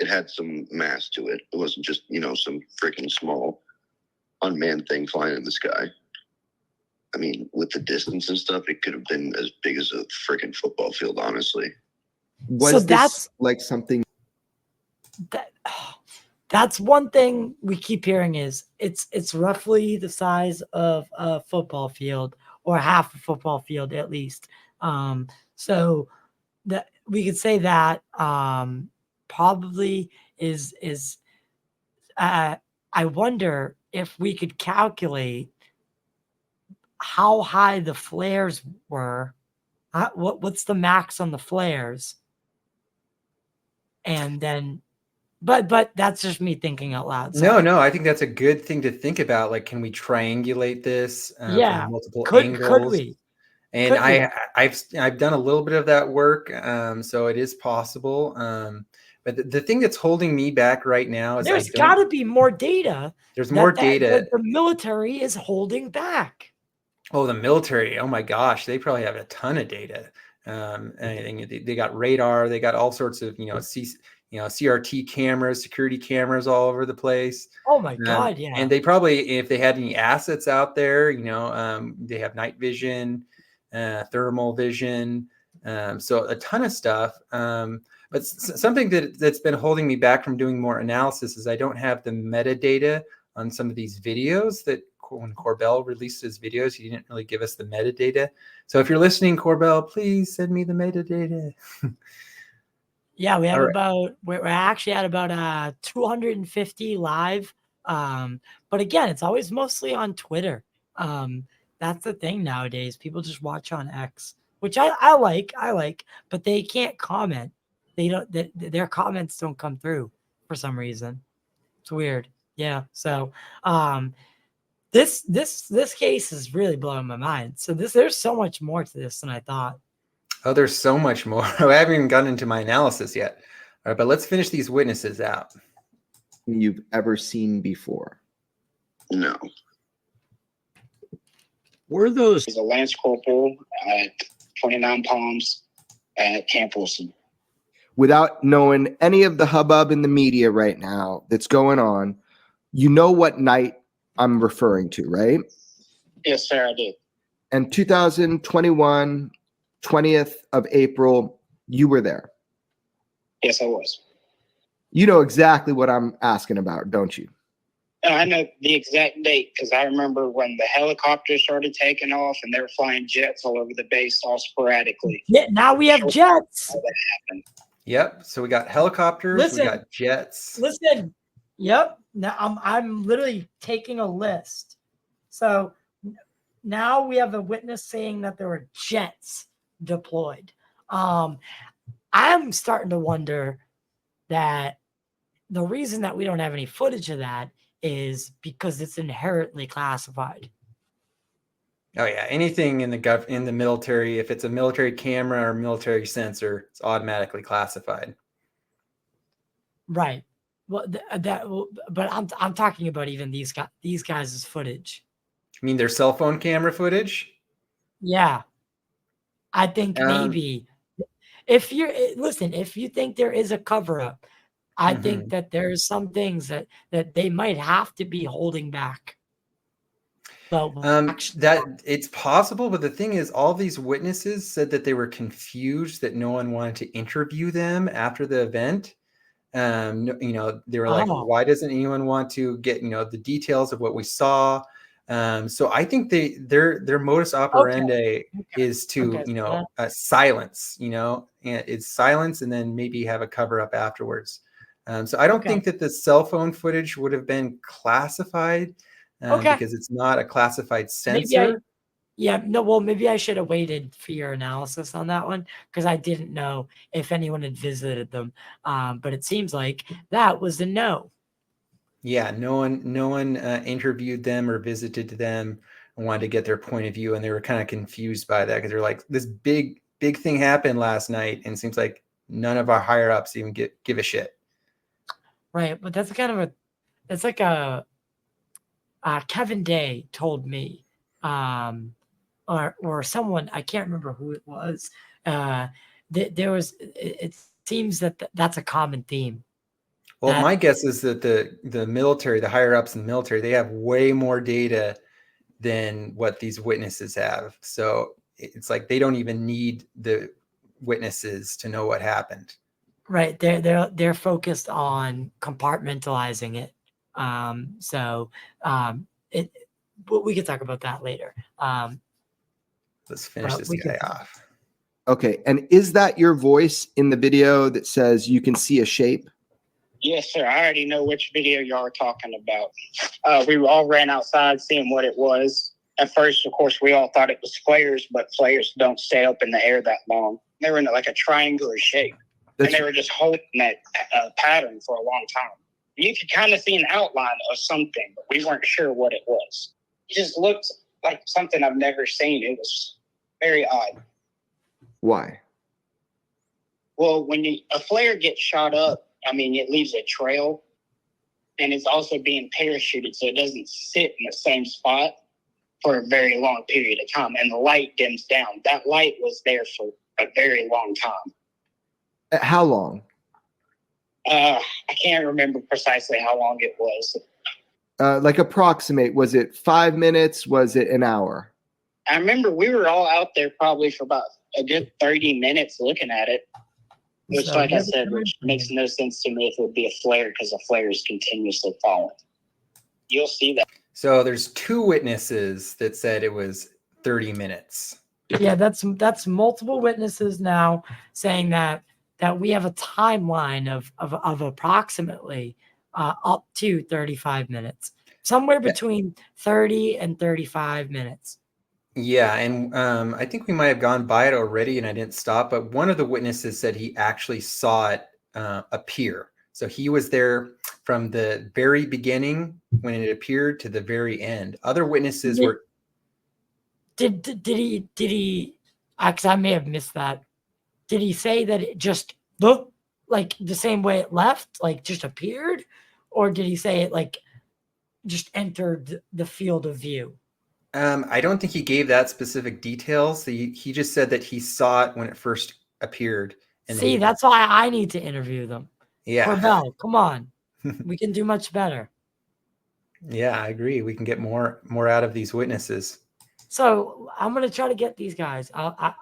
it had some mass to it. It wasn't just, some freaking small unmanned thing flying in the sky. I mean, with the distance and stuff, it could have been as big as a freaking football field, honestly. Was this like something that's one thing we keep hearing is it's roughly the size of a football field, or half a football field at least. So that we could say that probably is I wonder if we could calculate how high the flares were. What's the max on the flares? And then, but that's just me thinking out loud. No, I think that's a good thing to think about. Like, can we triangulate this from multiple angles? Could we? And I've done a little bit of that work, so it is possible. But the thing that's holding me back right now is there's got to be more data. There's more data. That the military is holding back. Oh, the military! Oh my gosh, they probably have a ton of data. They got radar. They got all sorts of CRT cameras, security cameras all over the place. Oh my God, yeah. And they probably, if they had any assets out there, they have night vision, thermal vision, so a ton of stuff. But something that's been holding me back from doing more analysis is I don't have the metadata on some of these videos. That when Corbell released his videos, he didn't really give us the metadata. So if you're listening, Corbell, please send me the metadata. Yeah, we have we're actually at about 250 live. But again, it's always mostly on Twitter. That's the thing nowadays. People just watch on X, which I like, but they can't comment. They don't, their comments don't come through for some reason. It's weird. Yeah. So, this case is really blowing my mind. So there's so much more to this than I thought. Oh, there's so much more. I haven't even gotten into my analysis yet. All right, but let's finish these witnesses out. You've ever seen before? No. Were those? He's a Lance Corporal at 29 Palms at Camp Wilson. Without knowing any of the hubbub in the media right now that's going on, you know what night I'm referring to, right? Yes, sir, I did. And 2021, 20th of April, you were there. Yes, I was. You know exactly what I'm asking about, don't you? I know the exact date because I remember when the helicopters started taking off and they were flying jets all over the base all sporadically. Yeah, now we have jets. How that happened. Yep. So we got helicopters. We got jets. Listen. Yep. Now I'm literally taking a list. So now we have a witness saying that there were jets deployed. I'm starting to wonder that the reason that we don't have any footage of that is because it's inherently classified. Oh yeah, anything in the military, if it's a military camera or military sensor, it's automatically classified. Right. Well, but I'm talking about even these guys' footage. You mean their cell phone camera footage? Yeah. I think maybe if you think there is a cover up, I think that there's some things that they might have to be holding back. But that it's possible, but the thing is, all these witnesses said that they were confused that no one wanted to interview them after the event. They were like, why doesn't anyone want to get the details of what we saw? So I think their modus operandi is to silence, it's silence and then maybe have a cover up afterwards. So I don't think that the cell phone footage would have been classified because it's not a classified sensor. Maybe I should have waited for your analysis on that one because I didn't know if anyone had visited them. But it seems like that was a no. Yeah, no one interviewed them or visited them and wanted to get their point of view, and they were kind of confused by that because they're like, this big thing happened last night, and it seems like none of our higher ups even give a shit. Right, but that's like a Kevin Day told me, or someone, I can't remember who it was. It seems that that's a common theme. Well, my guess is that the military, the higher ups in the military, they have way more data than what these witnesses have. So it's like they don't even need the witnesses to know what happened. Right. They're focused on compartmentalizing it. It but we can talk about that later. Let's finish this guy off. Okay. And is that your voice in the video that says you can see a shape? Yes, sir. I already know which video y'all are talking about. We all ran outside seeing what it was. At first, of course, we all thought it was flares, but flares don't stay up in the air that long. They were in like a triangular shape. And they were just holding that pattern for a long time. You could kind of see an outline of something, but we weren't sure what it was. It just looked like something I've never seen. It was very odd. Why? Well, when a flare gets shot up, I mean, it leaves a trail, and it's also being parachuted, so it doesn't sit in the same spot for a very long period of time, and the light dims down. That light was there for a very long time. How long? I can't remember precisely how long it was. Like approximate, was it 5 minutes? Was it an hour? I remember we were all out there probably for about a good 30 minutes looking at it. Which, like I said, which makes no sense to me if it would be a flare, because a flare is continuously falling. You'll see that. So there's 2 witnesses that said it was 30 minutes. Yeah, that's multiple witnesses now saying that we have a timeline of approximately up to 35 minutes, somewhere between 30 and 35 minutes. Yeah, and I think we might have gone by it already, and I didn't stop. But one of the witnesses said he actually saw it appear. So he was there from the very beginning when it appeared to the very end. Other witnesses were. Did he? Because I may have missed that. Did he say that it just looked like the same way it left, like just appeared, or did he say it like just entered the field of view? I don't think he gave that specific details. He just said that he saw it when it first appeared. And see, that's why I need to interview them. Yeah. Corbell, come on. We can do much better. Yeah, I agree. We can get more out of these witnesses. So I'm gonna try to get these guys. I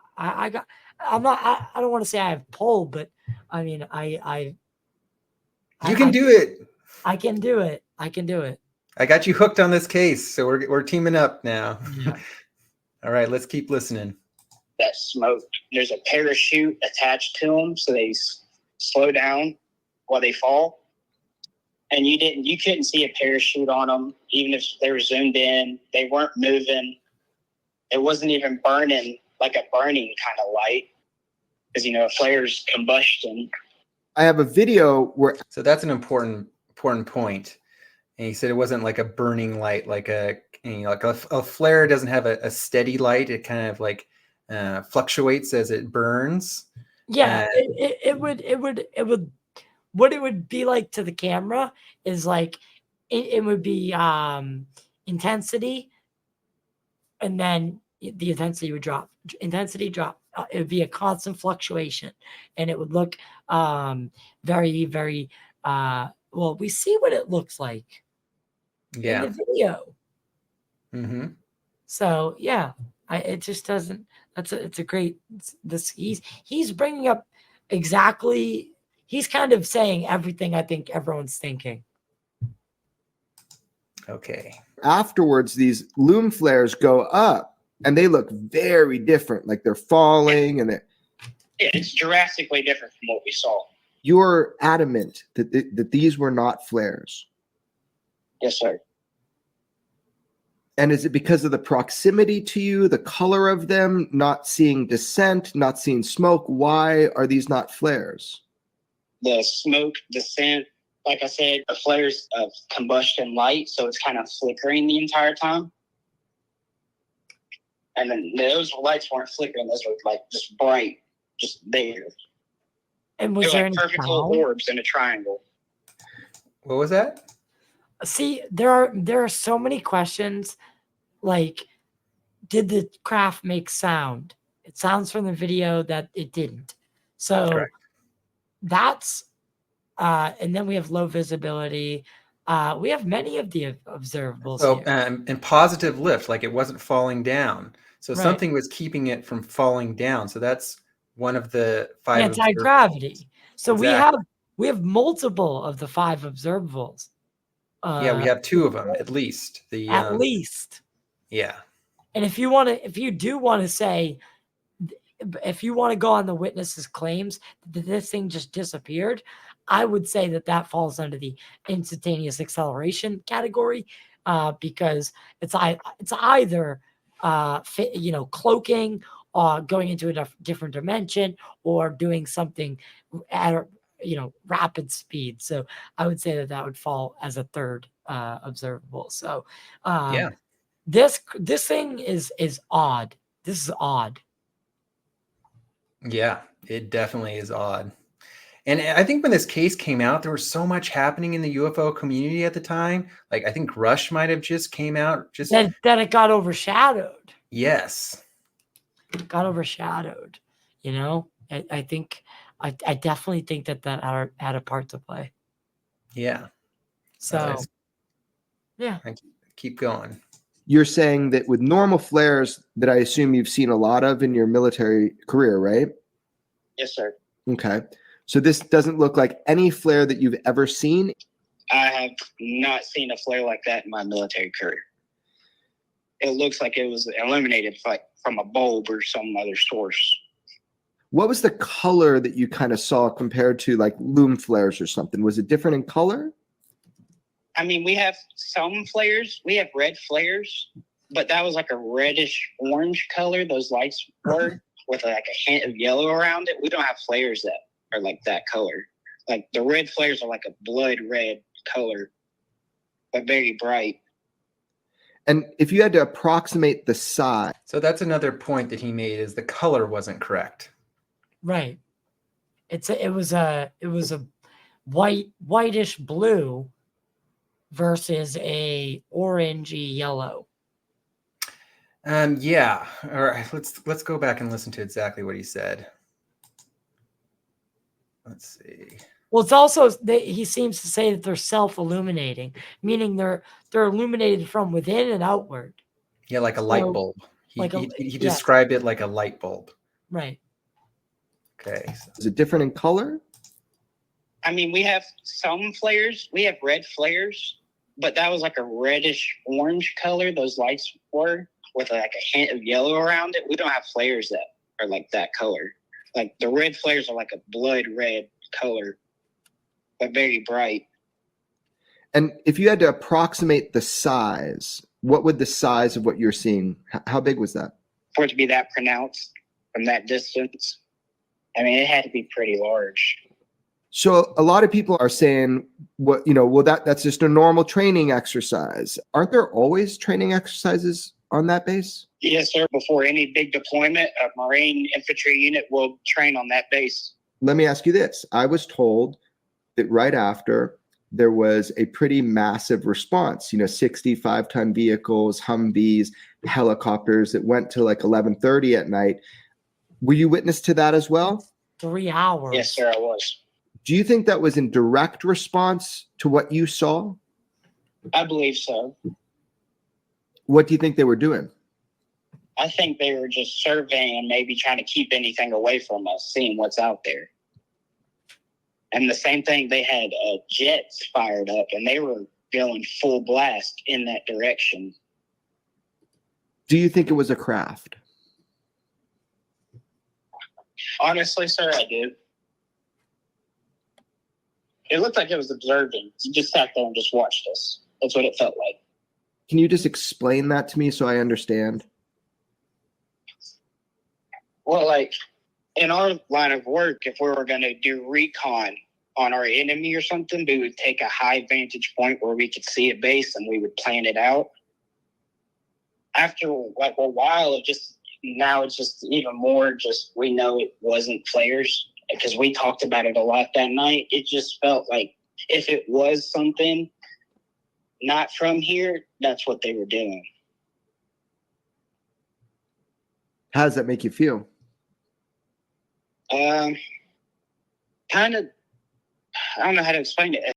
don't want to say I have pull, but I mean You can do it. I can do it. I can do it. I got you hooked on this case, so we're teaming up now. Yeah. All right, let's keep listening. That smoke. There's a parachute attached to them, so they slow down while they fall. And you couldn't see a parachute on them, even if they were zoomed in. They weren't moving. It wasn't even burning like a burning kind of light, because a flare's combustion. I have a video where. So that's an important point. And he said it wasn't like a burning light, like a flare doesn't have a steady light. It kind of like fluctuates as it burns. Yeah, it would. What it would be like to the camera is like it would be intensity, and then the intensity would drop. Intensity drop. It would be a constant fluctuation, and it would look very, very. Well, we see what it looks like in the video. Mm-hmm. So yeah, it just doesn't. It's a great. He's bringing up exactly. He's kind of saying everything I think everyone's thinking. Okay. Afterwards, these loom flares go up, and they look very different. Like they're falling, and they're. Yeah, it's drastically different from what we saw. You're adamant that these were not flares. Yes, sir. And is it because of the proximity to you, the color of them, not seeing descent, not seeing smoke? Why are these not flares? The smoke, descent, like I said, the flares of combustion light, so it's kind of flickering the entire time. And then those lights weren't flickering; those were like just bright, just there. And was there any perfect little orbs in a triangle? What was that? See, there are so many questions. Like, did the craft make sound? It sounds from the video that it didn't. So that's And then we have low visibility. We have many of the observables So, here. and positive lift, like it wasn't falling down. So Right. something was keeping it from falling down. So that's one of the 5 Anti-gravity. So Exactly. we have multiple of the 5 observables. Yeah, we have 2 of them at least. At least. Yeah. And if you do want to say, if you want to go on the witness's claims that this thing just disappeared, I would say that falls under the instantaneous acceleration category, because it's either cloaking, going into a different dimension, or doing something at rapid speed. So I would say that would fall as a third observable. So Yeah. this thing is odd. This is odd. Yeah, it definitely is odd. And I think when this case came out, there was so much happening in the UFO community at the time. Like, I think Rush might have just came out. Then it got overshadowed. Yes. Got overshadowed. I think I definitely think that had a part to play. Yeah. So, yeah. Keep going. You're saying that with normal flares that I assume you've seen a lot of in your military career, right? Yes, sir. Okay. So this doesn't look like any flare that you've ever seen? I have not seen a flare like that in my military career. It looks like it was illuminated from a bulb or some other source. What was the color that you kind of saw compared to like loom flares or something? Was it different in color? I mean, we have some flares. We have red flares, but that was like a reddish orange color. Those lights were with like a hint of yellow around it. We don't have flares that are like that color. Like the red flares are like a blood red color, but very bright. And if you had to approximate the size. So that's another point that he made, is the color wasn't correct. Right. It was a whitish blue versus a orangey yellow. Yeah. All right. Let's go back and listen to exactly what he said. Let's see. Well, it's also he seems to say that they're self-illuminating, meaning they're illuminated from within and outward. Yeah, like a light bulb. He described it like a light bulb. Right. Okay. Is it different in color? I mean, we have some flares. We have red flares, but that was like a reddish orange color. Those lights were with like a hint of yellow around it. We don't have flares that are like that color. Like the red flares are like a blood red color, but very bright. And if you had to approximate the size, what would the size of what you're seeing? How big was that? For it to be that pronounced from that distance, I mean, it had to be pretty large. So a lot of people are saying, that's just a normal training exercise. Aren't there always training exercises on that base? Yes, sir. Before any big deployment, a Marine infantry unit will train on that base. Let me ask you this. I was told that right after there was a pretty massive response, 65-ton vehicles, Humvees, helicopters that went to like 11:30 at night. Were you witness to that as well? 3 hours. Yes, sir, I was. Do you think that was in direct response to what you saw? I believe so. What do you think they were doing? I think they were just surveying and maybe trying to keep anything away from us, seeing what's out there. And the same thing, they had jets fired up, and they were going full blast in that direction. Do you think it was a craft? Honestly, sir, I do. It looked like it was observing. It just sat there and just watched us. That's what it felt like. Can you just explain that to me so I understand? Well, like in our line of work, if we were going to do recon on our enemy or something, we would take a high vantage point where we could see a base and we would plan it out. After like a while, now it's just even more just we know it wasn't flares because we talked about it a lot that night. It just felt like if it was something not from here, that's what they were doing. How does that make you feel? Kind of, I don't know how to explain it.